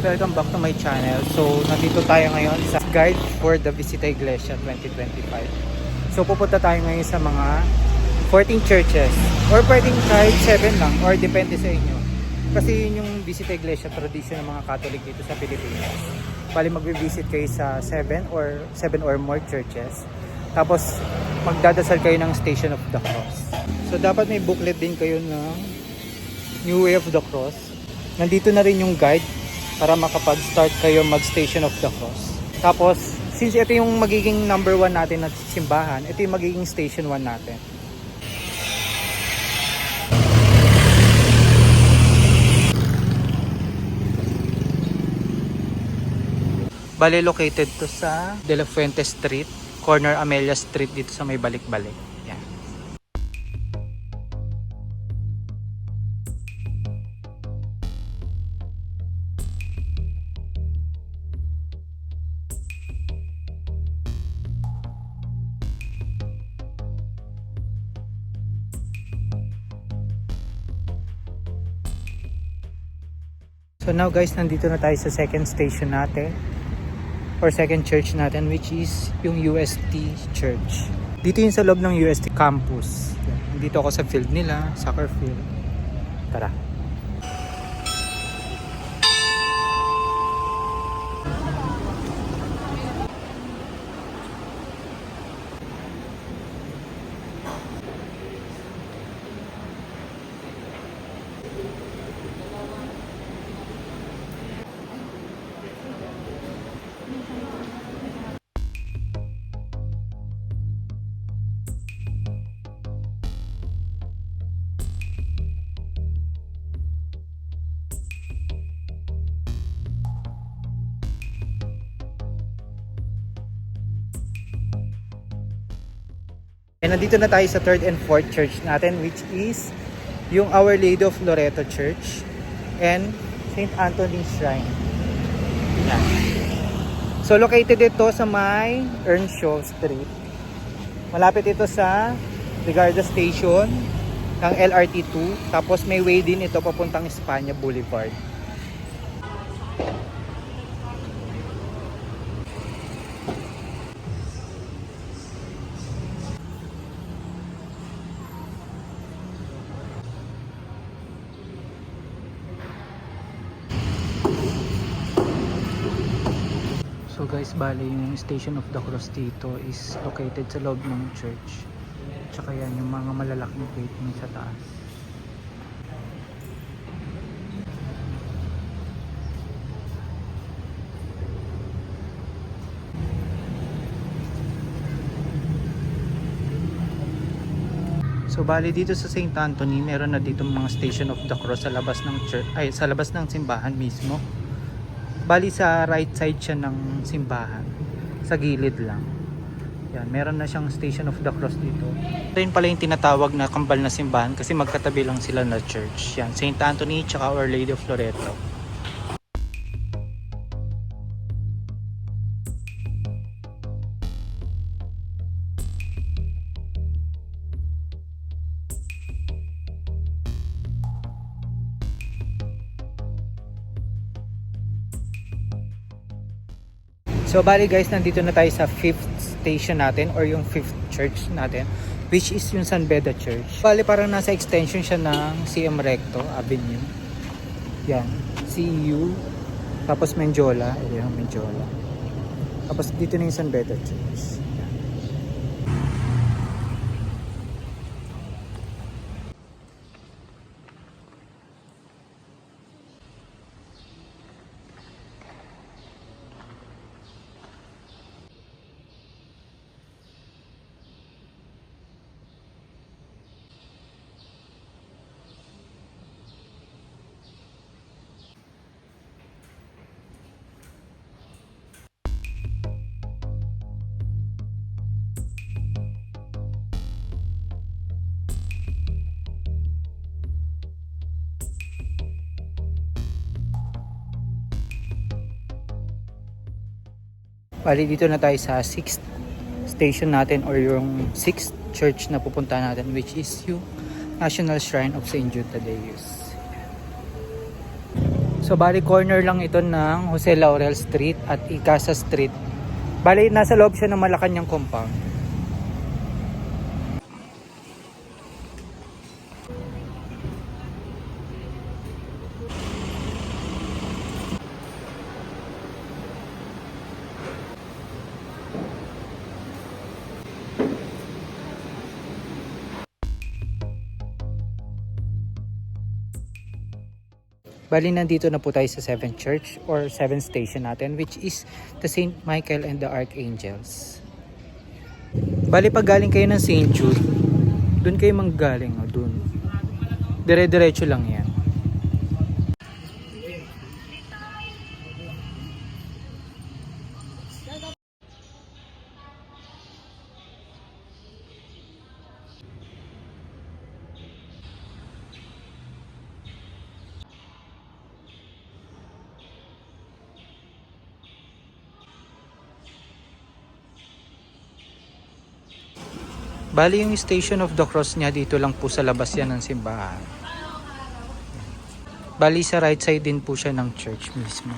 welcome back to my channel. So, nandito tayo ngayon sa Guide for the Visita Iglesia 2025. So, pupunta tayo ngayon sa mga 14 churches or pwedeng kahit 7 lang or depende sa inyo. Kasi yun yung Visita Iglesia tradition ng mga Catholic dito sa Pilipinas. Bali magbe-visit kayo sa 7 or more churches. Tapos, magdadasal kayo ng Station of the Cross. So, dapat may booklet din kayo ng New Way of the Cross. Nandito na rin yung guide para makapag-start kayo mag-Station of the Cross. Tapos, since ito yung magiging number 1 natin na simbahan, ito yung magiging Station 1 natin. Bale, located to sa De La Fuente Street, corner Amelia Street dito sa may balik-balik. Yan. So now guys, nandito na tayo sa second station natin or second church natin, which is yung UST Church. Dito yung sa loob ng UST campus. Dito ako sa field nila, soccer field. Tara. And nandito na tayo sa third and fourth church natin, which is yung Our Lady of Loreto Church and St. Anthony Shrine. Yan. So located ito sa may Earnshaw Street. Malapit ito sa Ligarda Station ng LRT2. Tapos may way din ito papuntang Espanya Boulevard. So guys, bali yung Station of the Cross dito is located sa loob ng church. Tsaka yan, yung mga malalaking gate yung sa taas. So bali dito sa St. Anthony, meron na dito mga Station of the Cross sa labas ng church, sa labas ng simbahan mismo. Bali sa right side siya ng simbahan, sa gilid lang. Yan, meron na siyang Station of the Cross dito. Ito yun pala yung tinatawag na kambal na simbahan kasi magkatabi lang sila na church. Yan, St. Anthony tsaka Our Lady of Loreto. So bali guys, nandito na tayo sa 5th station natin or yung 5th church natin, which is yung San Beda Church. Bali parang nasa extension siya ng CM Recto Avenue. Yan, CU, tapos Menjola, ayun, Menjola. Tapos dito na yung San Beda Church. Bali dito na tayo sa 6th station natin or yung 6th church na pupunta natin, which is yung National Shrine of St. Jude Tadeus. So bali corner lang ito ng Jose Laurel Street at Icasa Street. Bali nasa loob siya ng Malacanang compound. Bali nandito na po tayo sa 7th Church or 7th station natin, which is the St. Michael and the Archangels. Bali pag galing kayo ng St. Jude, dun kayo manggaling, dun. Dire-diretso lang yan. Bali yung Station of the Cross niya dito lang po sa labas yan ng simbahan. Bali sa right side din po siya ng church mismo.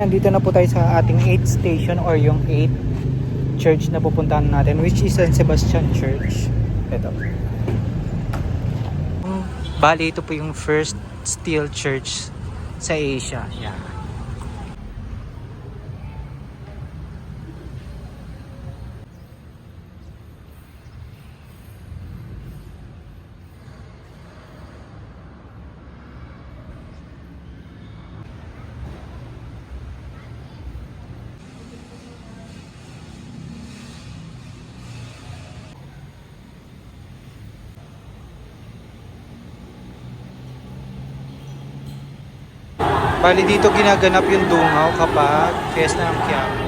Nandito na po tayo sa ating 8th station or yung 8th church na pupuntahan natin, which is San Sebastian Church. Ito. Bali ito po yung first steel church sa Asia. Yeah. Bali dito ginaganap yung dungaw kapag Fiesta ng Quiapo.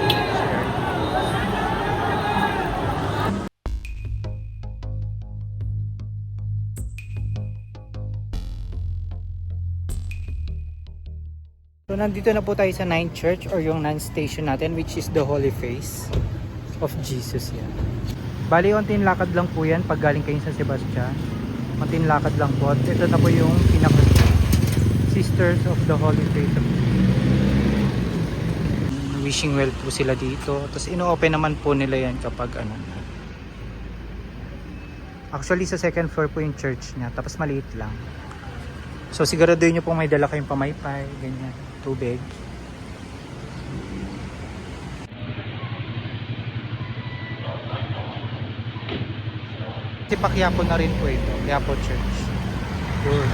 So nandito na po tayo sa 9th Church or yung 9th station natin, which is the Holy Face of Jesus yan. Bali konting lakad lang po yan pag galing kayo sa Sebastian. Konting lakad lang po. At ito na po yung pinaka Sisters of the Holy Face of Jesus. Wishing well po sila dito. Tapos ino-open naman po nila yan kapag ano. Actually sa second floor po yung church niya. Tapos maliit lang. So siguraduhin nyo po may dala kayong pamaypay, ganyan, tubig. Kasi pa Quiapo na rin po ito. Quiapo Church. Good.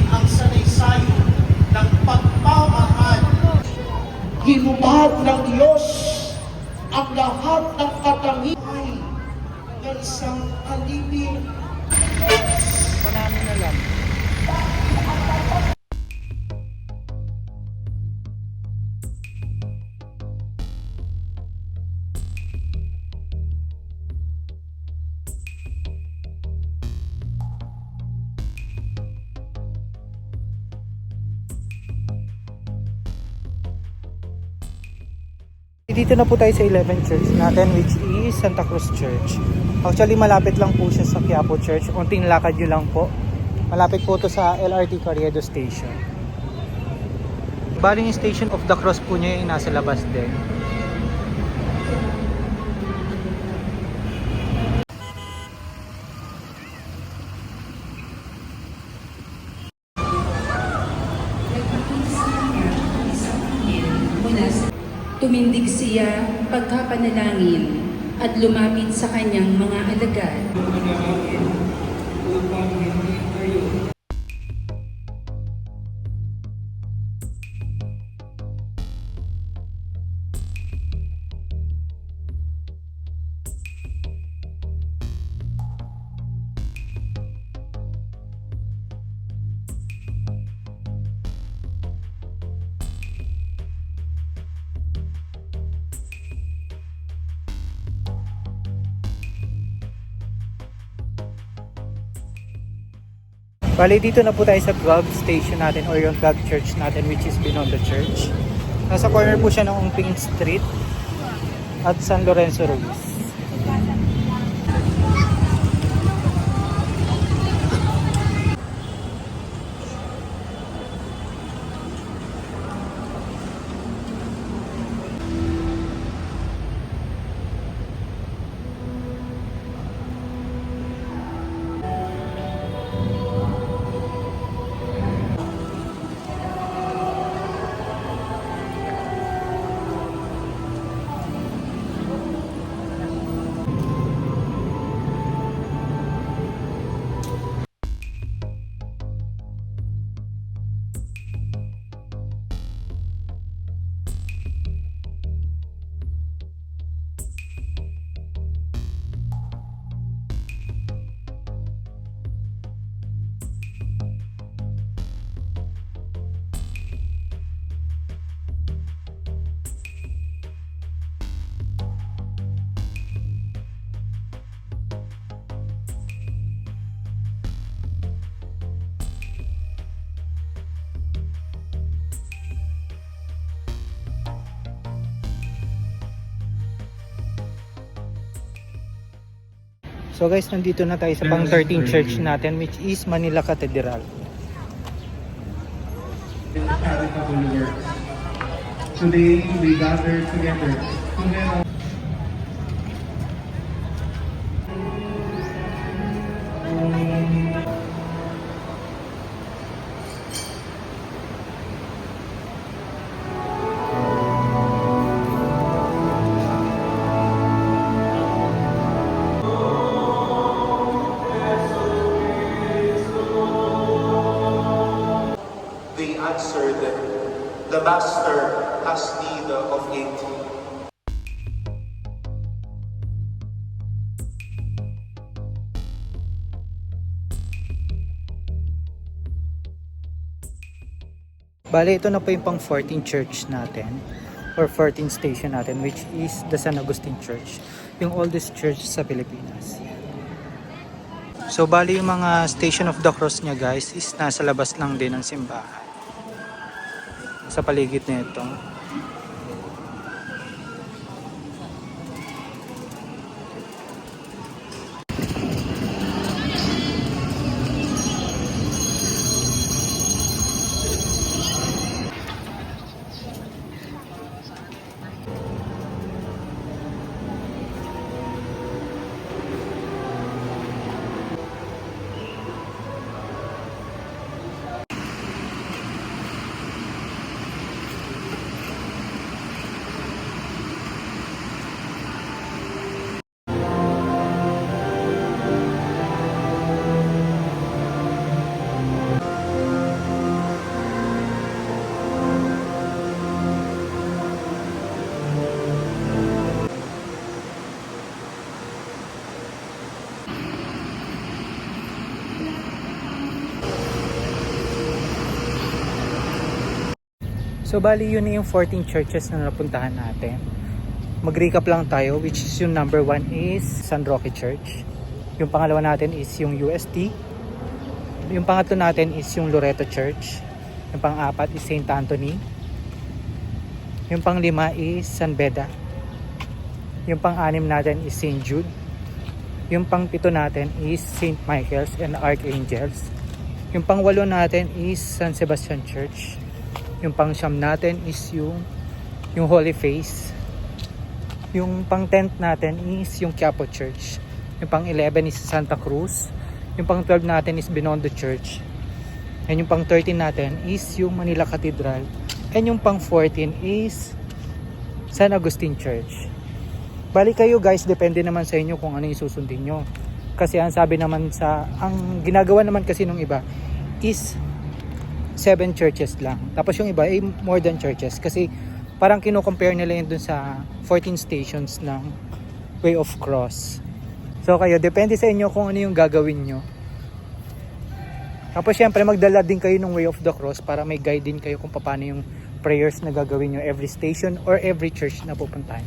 Ang sanaysay ng pagmamahal. Hinubad ng Diyos ang lahat ng katangian ng isang alipin. Panamin na lang. Dito na po tayo sa 11th church natin, which is Santa Cruz Church. Actually malapit lang po siya sa Quiapo Church. Unting lakad nyo lang po. Malapit po to sa LRT Carriedo Station. Bali yung Station of the Cross po niya yung nasa labas din. Tumindig siya pagkapanalangin at lumapit sa kanyang mga alagad. Bali, dito na po tayo sa 12 station natin or yung 12 church natin, which is Binondo Church. Nasa corner po siya ng Ungping Street at San Lorenzo Ruiz. So guys, nandito na tayo sa pang 13 church natin, which is Manila Cathedral. Charitable works. Today we gather together. They answered, "The Master has need of it." Bale, ito na po yung pang 14 church natin or 14 station natin, which is the San Agustin Church, yung oldest church sa Pilipinas. So bali, yung mga Station of the Cross niya guys is nasa labas lang din ng simbahan, sa paligid nito. So bali, yun na yung 14 churches na napuntahan natin. Mag-recap lang tayo, which is yung number 1 is San Roque Church. Yung pangalawa natin is yung UST. Yung pangatlo natin is yung Loreto Church. Yung pang-apat is St. Anthony. Yung pang-lima is San Beda. Yung pang-anim natin is St. Jude. Yung pang-pito natin is St. Michael's and Archangels. Yung pang-walo natin is San Sebastian Church. Yung pang-siyam natin is yung Holy Face. Yung pang-10 natin is yung Quiapo Church. Yung pang-11 is Santa Cruz. Yung pang-12 natin is Binondo Church. And yung pang-13 natin is yung Manila Cathedral. And yung pang-14 is San Agustin Church. Bali kayo guys, depende naman sa inyo kung ano yung susundin nyo. Kasi ang sabi naman ang ginagawa naman kasi nung iba is 7 churches lang. Tapos yung iba ay more than churches. Kasi parang kino-compare nila yun dun sa 14 stations ng Way of Cross. So kayo, depende sa inyo kung ano yung gagawin nyo. Tapos syempre magdala din kayo ng Way of the Cross para may guide din kayo kung paano yung prayers na gagawin nyo every station or every church na pupuntahan.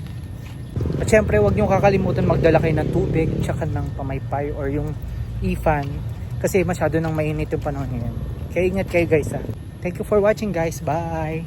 At syempre, huwag nyo kakalimutan magdala kayo ng tubig, tsaka ng pamaypay or yung ifan. Kasi masyado nang mainit yung panahon ngayon. Kaya ingat kayo guys ha. Thank you for watching guys. Bye!